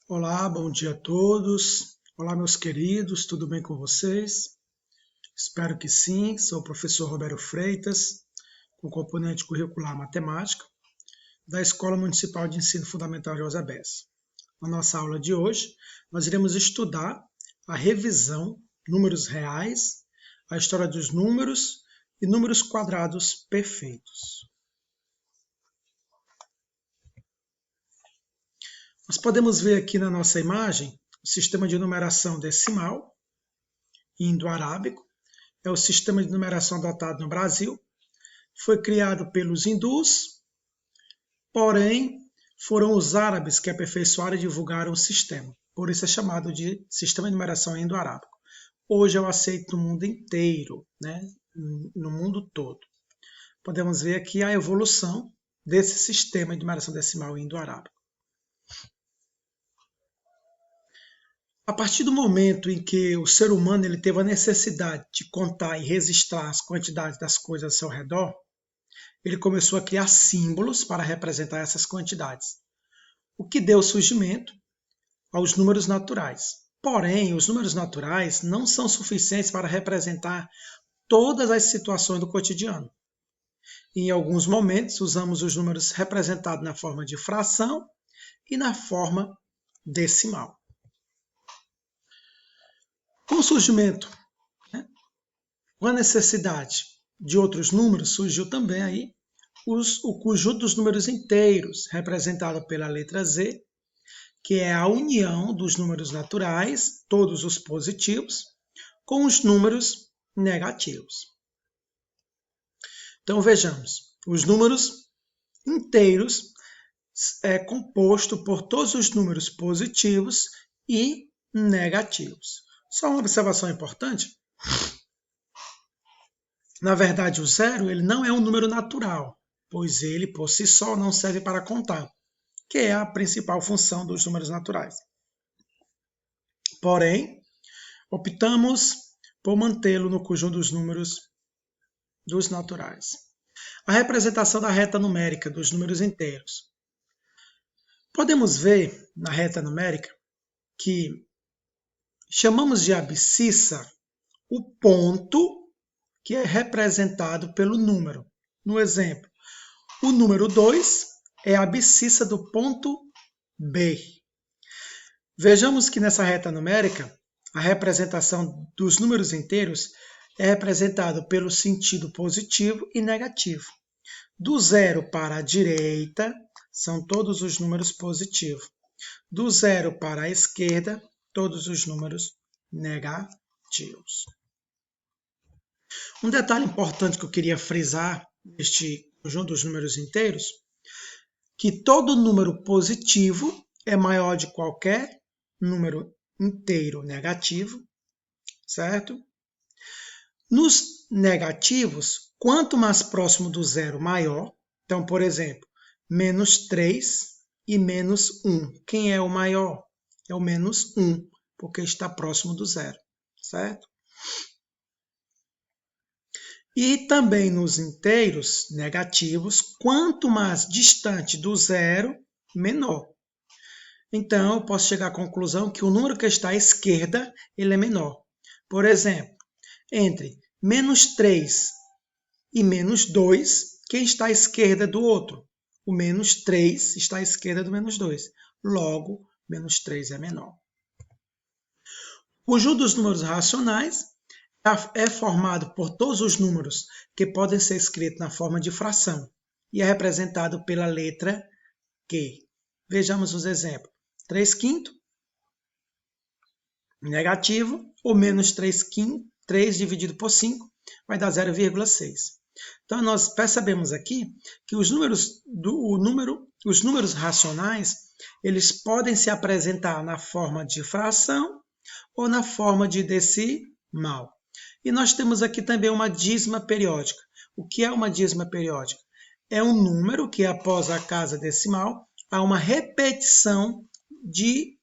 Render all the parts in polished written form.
Olá, bom dia a todos. Olá, meus queridos, tudo bem com vocês? Espero que sim. Sou o professor Roberto Freitas, com componente curricular matemática, da Escola Municipal de Ensino Fundamental José Bessa. Na nossa aula de hoje, nós iremos estudar a revisão, números reais, a história dos números e números quadrados perfeitos. Nós podemos ver aqui na nossa imagem o sistema de numeração decimal, indo-arábico. É o sistema de numeração adotado no Brasil. Foi criado pelos hindus, porém foram os árabes que aperfeiçoaram e divulgaram o sistema. Por isso é chamado de sistema de numeração indo-arábico. Hoje eu aceito no mundo inteiro, no mundo todo. Podemos ver aqui a evolução desse sistema de numeração decimal indo-arábico. A partir do momento em que o ser humano ele teve a necessidade de contar e registrar as quantidades das coisas ao seu redor, ele começou a criar símbolos para representar essas quantidades, o que deu surgimento aos números naturais. Porém, os números naturais não são suficientes para representar todas as situações do cotidiano. Em alguns momentos, usamos os números representados na forma de fração e na forma decimal. Com o surgimento, com a necessidade de outros números, surgiu também aí o conjunto dos números inteiros, representado pela letra Z, que é a união dos números naturais, todos os positivos, com os números negativos. Então vejamos, os números inteiros é composto por todos os números positivos e negativos. Só uma observação importante. Na verdade, o zero ele não é um número natural, pois ele, por si só, não serve para contar, que é a principal função dos números naturais. Porém, optamos por mantê-lo no conjunto dos números dos naturais. A representação da reta numérica dos números inteiros. Podemos ver na reta numérica que chamamos de abscissa o ponto que é representado pelo número. No exemplo, o número 2 é a abscissa do ponto B. Vejamos que nessa reta numérica, a representação dos números inteiros é representada pelo sentido positivo e negativo. Do zero para a direita, são todos os números positivos. Do zero para a esquerda, todos os números negativos. Um detalhe importante que eu queria frisar neste conjunto dos números inteiros, que todo número positivo é maior de qualquer número inteiro negativo, certo? Nos negativos, quanto mais próximo do zero, maior. Então, por exemplo, menos 3 e menos 1. Quem é o maior? É o menos 1, porque está próximo do zero, certo? E também nos inteiros negativos, quanto mais distante do zero, menor. Então, eu posso chegar à conclusão que o número que está à esquerda ele é menor. Por exemplo, entre menos 3 e menos 2, quem está à esquerda do outro? O menos 3 está à esquerda do menos 2. Logo, menos 3 é menor. O conjunto dos números racionais é formado por todos os números que podem ser escritos na forma de fração e é representado pela letra Q. Vejamos os exemplos. 3/5 negativo, ou menos 3/5, 3 dividido por 5 vai dar 0,6. Então nós percebemos aqui que os números racionais, eles podem se apresentar na forma de fração ou na forma de decimal. E nós temos aqui também uma dízima periódica. O que é uma dízima periódica? É um número que, após a casa decimal, há uma repetição de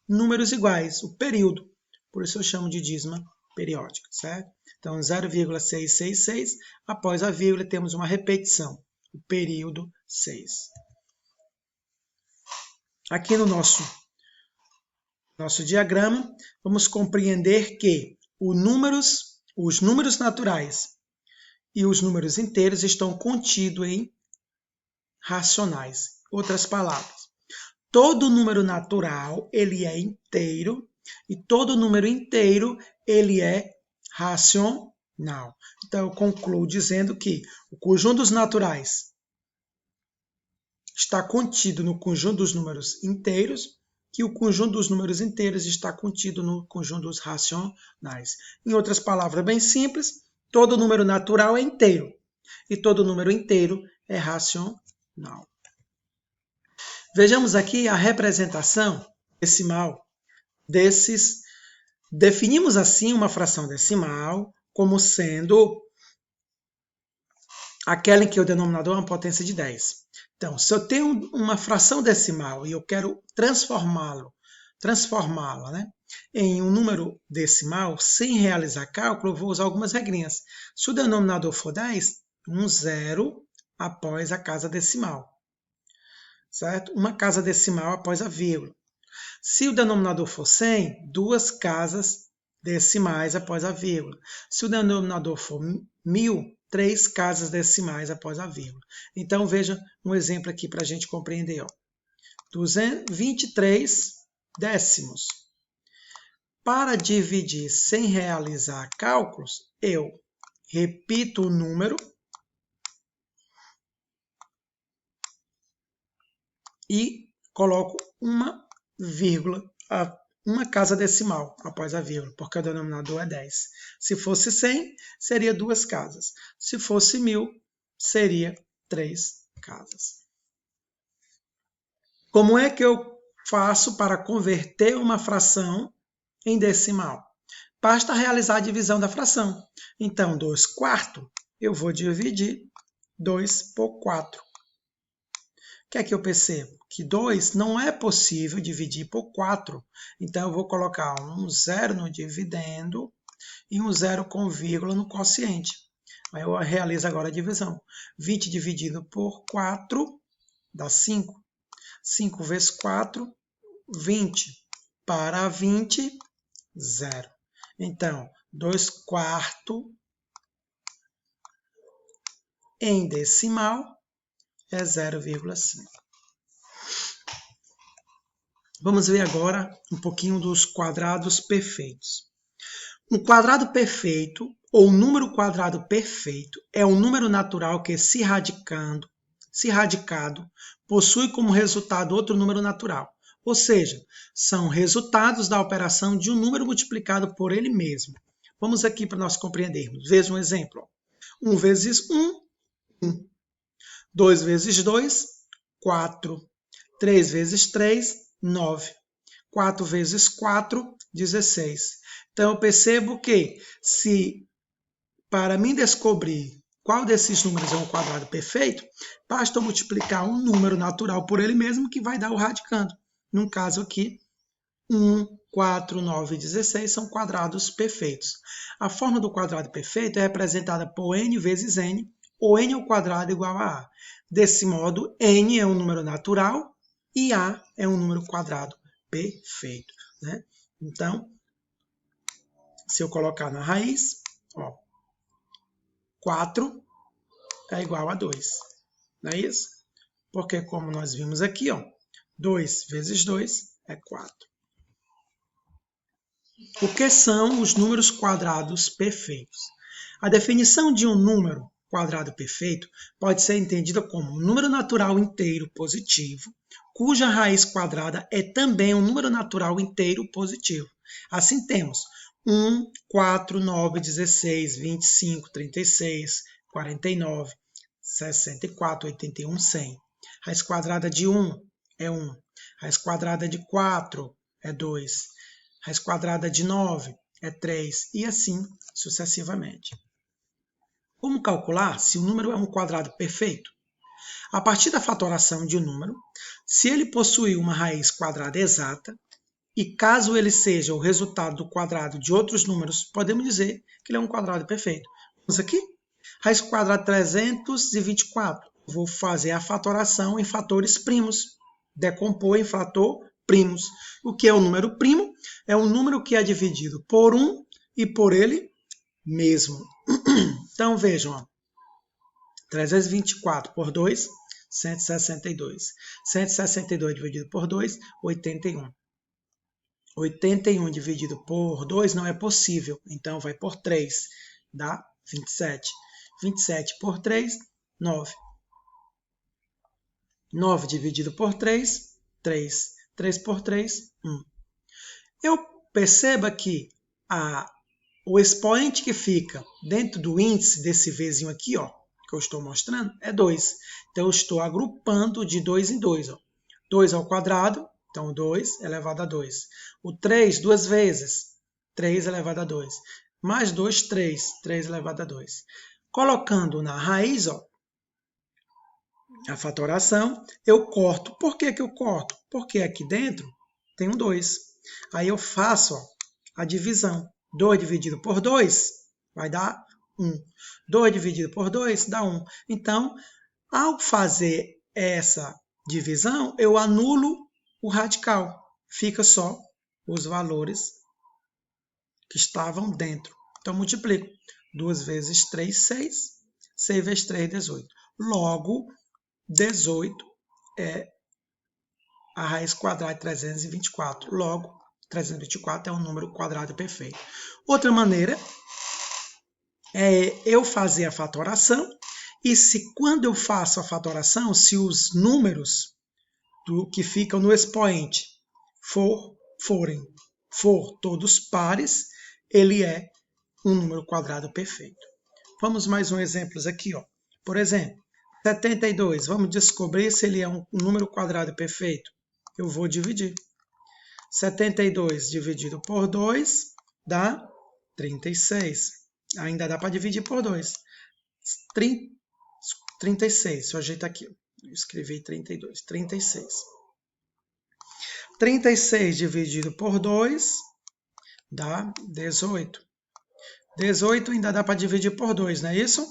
números iguais, o período. Por isso eu chamo de dízima periódica, certo? Então, 0,666, após a vírgula, temos uma repetição, o período 6. Aqui no nosso nosso diagrama, vamos compreender que os números naturais e os números inteiros estão contidos em racionais. Outras palavras, todo número natural ele é inteiro e todo número inteiro ele é racional. Então, eu concluo dizendo que o conjunto dos naturais está contido no conjunto dos números inteiros, que o conjunto dos números inteiros está contido no conjunto dos racionais. Em outras palavras bem simples, todo número natural é inteiro e todo número inteiro é racional. Vejamos aqui a representação decimal desses. Definimos assim uma fração decimal como sendo aquela em que o denominador é uma potência de 10. Então, se eu tenho uma fração decimal e eu quero transformá-la, né, em um número decimal, sem realizar cálculo, eu vou usar algumas regrinhas. Se o denominador for 10, um zero após a casa decimal, certo? Uma casa decimal após a vírgula. Se o denominador for 100, duas casas decimais após a vírgula. Se o denominador for 1000, 3 casas decimais após a vírgula. Então, veja um exemplo aqui para a gente compreender. 23 décimos. Para dividir sem realizar cálculos, eu repito o número e coloco uma vírgula, uma casa decimal após a vírgula, porque o denominador é 10. Se fosse 100, seria 2 casas. Se fosse 1000, seria 3 casas. Como é que eu faço para converter uma fração em decimal? Basta realizar a divisão da fração. Então, 2/4, eu vou dividir 2 por 4. O que é que eu percebo? Que 2 não é possível dividir por 4. Então, eu vou colocar um zero no dividendo e um zero com vírgula no quociente. Aí eu realizo agora a divisão. 20 dividido por 4 dá 5. 5 vezes 4, 20. Para 20, 0. Então, 2/4 em decimal é 0,5. Vamos ver agora um pouquinho dos quadrados perfeitos. Um quadrado perfeito, ou um número quadrado perfeito, é um número natural que, se radicado, possui como resultado outro número natural. Ou seja, são resultados da operação de um número multiplicado por ele mesmo. Vamos aqui para nós compreendermos. Veja um exemplo. 1 vezes 1, 1. 2 vezes 2, 4. 3 vezes 3, 9. 4 vezes 4, 16. Então, eu percebo que, se para mim descobrir qual desses números é um quadrado perfeito, basta eu multiplicar um número natural por ele mesmo que vai dar o radicando. No caso aqui, 1, 4, 9 e 16 são quadrados perfeitos. A forma do quadrado perfeito é representada por n vezes n, ou n ao quadrado igual a a. Desse modo, n é um número natural e a é um número quadrado perfeito, né? Então, se eu colocar na raiz, 4 é igual a 2. Não é isso? Porque, como nós vimos aqui, 2 vezes 2 é 4. O que são os números quadrados perfeitos? A definição de um número quadrado perfeito pode ser entendida como um número natural inteiro positivo, cuja raiz quadrada é também um número natural inteiro positivo. Assim temos 1, 4, 9, 16, 25, 36, 49, 64, 81, 100. Raiz quadrada de 1 é 1. Raiz quadrada de 4 é 2. Raiz quadrada de 9 é 3. E assim sucessivamente. Como calcular se o número é um quadrado perfeito? A partir da fatoração de um número, se ele possuir uma raiz quadrada exata, e caso ele seja o resultado do quadrado de outros números, podemos dizer que ele é um quadrado perfeito. Vamos aqui? Raiz quadrada de 324. Vou fazer a fatoração em fatores primos. Decompor em fator primos. O que é um número primo? É um número que é dividido por 1 e por ele mesmo. Então, vejam, ó, 324 por 2, 162. 162 dividido por 2, 81. 81 dividido por 2 não é possível, então vai por 3, dá 27. 27 por 3, 9. 9 dividido por 3, 3. 3 por 3, 1. Eu perceba que o expoente que fica dentro do índice desse Vzinho aqui, ó, que eu estou mostrando, é 2. Então, eu estou agrupando de 2 em 2. Ó. 2 ao quadrado, então 2 elevado a 2. O 3, duas vezes, 3 elevado a 2. Mais 2, 3. 3 elevado a 2. Colocando na raiz, ó, a fatoração, eu corto. Por que que eu corto? Porque aqui dentro tem um 2. Aí eu faço, ó, a divisão. 2 dividido por 2 vai dar 1. 2 dividido por 2 dá 1. Então, ao fazer essa divisão, eu anulo o radical. Fica só os valores que estavam dentro. Então, multiplico. 2 vezes 3, 6. 6 vezes 3, 18. Logo, 18 é a raiz quadrada de 324. Logo, 324 é um número quadrado perfeito. Outra maneira é eu fazer a fatoração e se quando eu faço a fatoração, se os números que ficam no expoente for todos pares, ele é um número quadrado perfeito. Vamos mais um exemplo aqui, ó. Por exemplo, 72. Vamos descobrir se ele é um número quadrado perfeito. Eu vou dividir. 72 dividido por 2 dá 36. Ainda dá para dividir por 2. 36. Deixa eu ajeitar aqui. Eu escrevi 32. 36. 36 dividido por 2 dá 18. 18 ainda dá para dividir por 2, não é isso?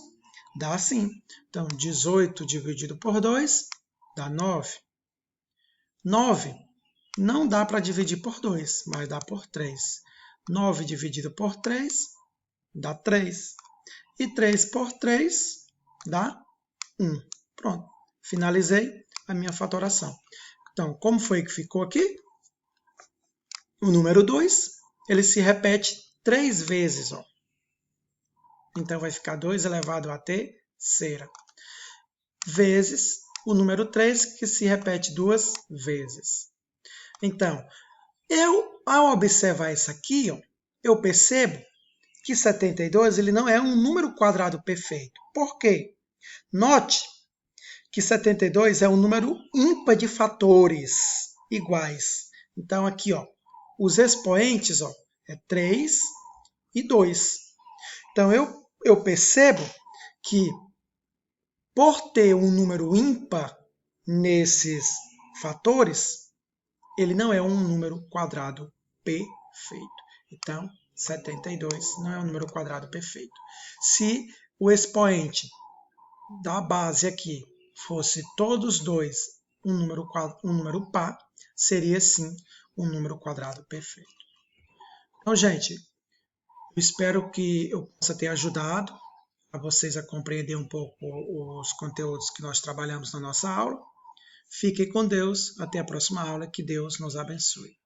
Dá sim. Então, 18 dividido por 2 dá 9. 9 não dá para dividir por 2, mas dá por 3. 9 dividido por 3 dá 3. E 3 por 3 dá 1. Pronto. Finalizei a minha fatoração. Então, como foi que ficou aqui? O número 2, ele se repete 3 vezes. Ó. Então, vai ficar 2 elevado à terceira. Vezes o número 3, que se repete 2 vezes. Então, ao observar isso aqui, ó, eu percebo que 72 ele não é um número quadrado perfeito. Por quê? Note que 72 é um número ímpar de fatores iguais. Então, aqui, ó, os expoentes ó, é 3 e 2. Então, eu percebo que, por ter um número ímpar nesses fatores, ele não é um número quadrado perfeito. Então, 72 não é um número quadrado perfeito. Se o expoente da base aqui fosse todos dois um número par, seria sim um número quadrado perfeito. Então, gente, eu espero que eu possa ter ajudado a vocês a compreender um pouco os conteúdos que nós trabalhamos na nossa aula. Fiquem com Deus. Até a próxima aula. Que Deus nos abençoe.